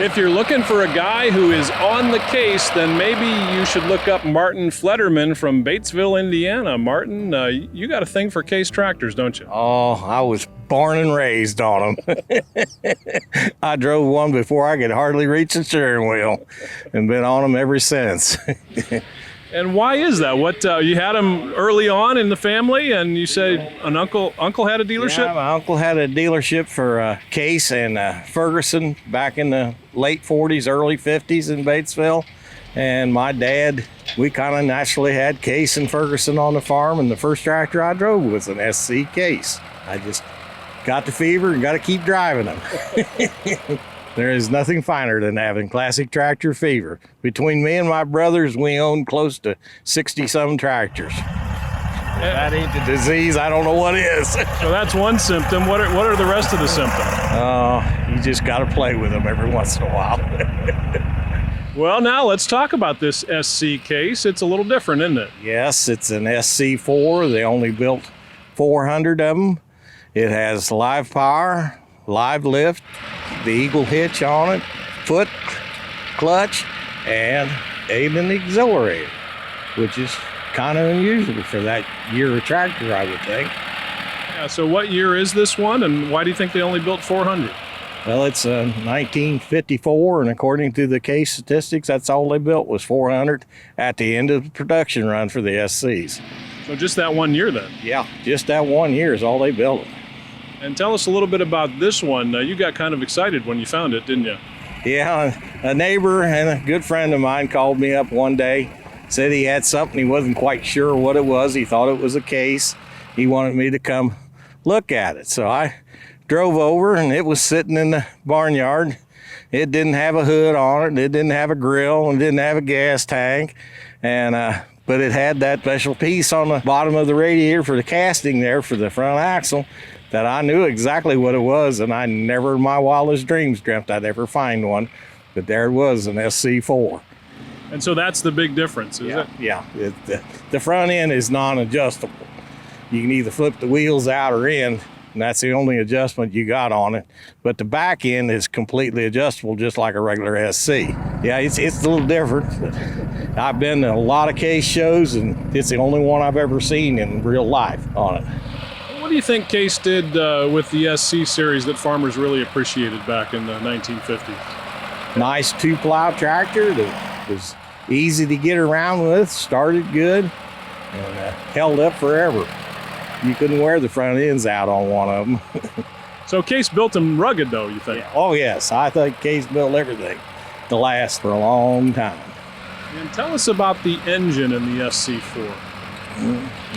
If you're looking for a guy who is on the case, then maybe you should look up Martin Flederman from Batesville, Indiana. Martin, you got a thing for Case tractors, don't you? Oh, I was born and raised on them. I drove one before I could hardly reach the steering wheel and been on them ever since. And why is that? What you had them early on in the family, and you say an uncle had a dealership? Yeah, my uncle had a dealership for Case and Ferguson back in the late 40s, early 50s in Batesville. And my dad, we kind of naturally had Case and Ferguson on the farm, and the first tractor I drove was an SC Case. I just got the fever and got to keep driving them. There is nothing finer than having classic tractor fever. Between me and my brothers, we own close to 60-some tractors. If that ain't the disease, I don't know what is. So that's one symptom. What are the rest of the symptoms? You just got to play with them every once in a while. Well, now let's talk about this SC Case. It's a little different, isn't it? Yes, it's an SC4. They only built 400 of them. It has live power, live lift, the Eagle hitch on it, foot, clutch, and aid and accelerator, which is kind of unusual for that year of tractor, I would think. Yeah, so what year is this one, and why do you think they only built 400? Well, it's 1954, and according to the Case statistics, that's all they built was 400 at the end of the production run for the SCs. So just that 1 year then? Yeah, just that 1 year is all they built. And tell us a little bit about this one. You got kind of excited when you found it, didn't you? Yeah, a neighbor and a good friend of mine called me up one day, said he had something, he wasn't quite sure what it was. He thought it was a Case. He wanted me to come look at it. So I drove over, and it was sitting in the barnyard. It didn't have a hood on it. It didn't have a grill, and didn't have a gas tank. And but it had that special piece on the bottom of the radiator for the casting there for the front axle that I knew exactly what it was, and I never in my wildest dreams dreamt I'd ever find one. But there it was, an SC4. And so that's the big difference, is it? Yeah, the front end is non-adjustable. You can either flip the wheels out or in, and that's the only adjustment you got on it. But the back end is completely adjustable, just like a regular SC. Yeah, it's a little different. But I've been to a lot of Case shows, and it's the only one I've ever seen in real life on it. What do you think Case did with the SC series that farmers really appreciated back in the 1950s? Nice two-plow tractor that was easy to get around with, started good, and held up forever. You couldn't wear the front ends out on one of them. So Case built them rugged, though, you think? Yeah. Oh, yes. I think Case built everything to last for a long time. And tell us about the engine in the SC4.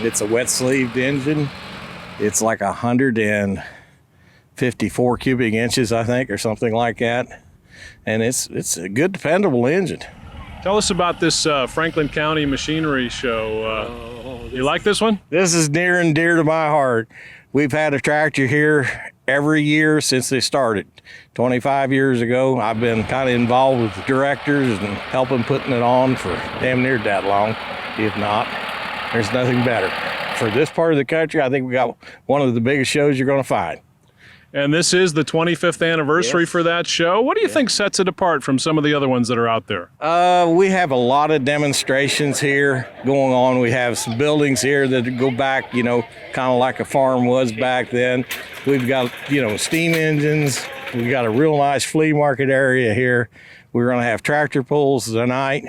It's a wet-sleeved engine. It's like 154 cubic inches, I think, or something like that. And it's a good, dependable engine. Tell us about this Franklin County Machinery Show. You like this one? This is near and dear to my heart. We've had a tractor here every year since they started. 25 years ago, I've been kind of involved with the directors and helping putting it on for damn near that long. If not, there's nothing better. For this part of the country, I think we got one of the biggest shows you're going to find. And this is the 25th anniversary for that show. What do you think sets it apart from some of the other ones that are out there? We have a lot of demonstrations here going on. We have some buildings here that go back, kind of like a farm was back then. We've got, steam engines. We've got a real nice flea market area here. We're going to have tractor pulls tonight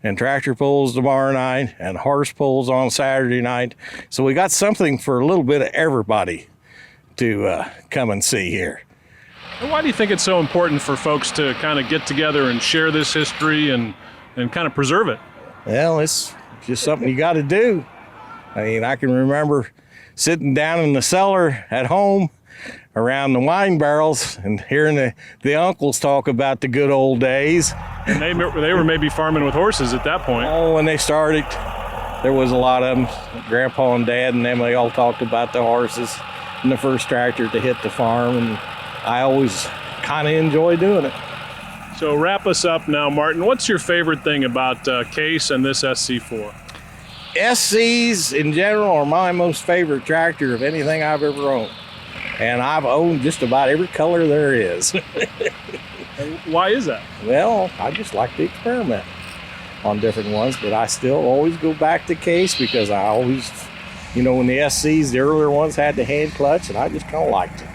and tractor pulls tomorrow night and horse pulls on Saturday night. So we got something for a little bit of everybody to come and see here. And why do you think it's so important for folks to kind of get together and share this history and kind of preserve it? Well, it's just something you got to do. I mean, I can remember sitting down in the cellar at home around the wine barrels and hearing the uncles talk about the good old days. And they were maybe farming with horses at that point. Oh, when they started, there was a lot of them. Grandpa and Dad and them, they all talked about the horses and the first tractor to hit the farm, and I always kind of enjoy doing it. So wrap us up now, Martin. What's your favorite thing about Case and this SC4? SCs in general are my most favorite tractor of anything I've ever owned. And I've owned just about every color there is. And why is that? Well, I just like to experiment on different ones, but I still always go back to Case because I always, when the SCs, the earlier ones had the hand clutch, and I just kind of liked it.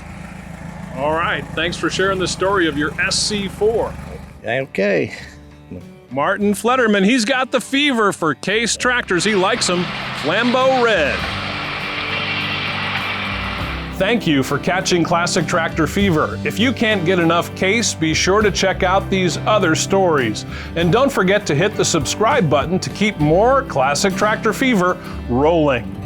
All right, thanks for sharing the story of your SC4. Okay. Martin Flederman, he's got the fever for Case tractors. He likes them Flambeau red. Thank you for catching Classic Tractor Fever. If you can't get enough Case, be sure to check out these other stories. And don't forget to hit the subscribe button to keep more Classic Tractor Fever rolling.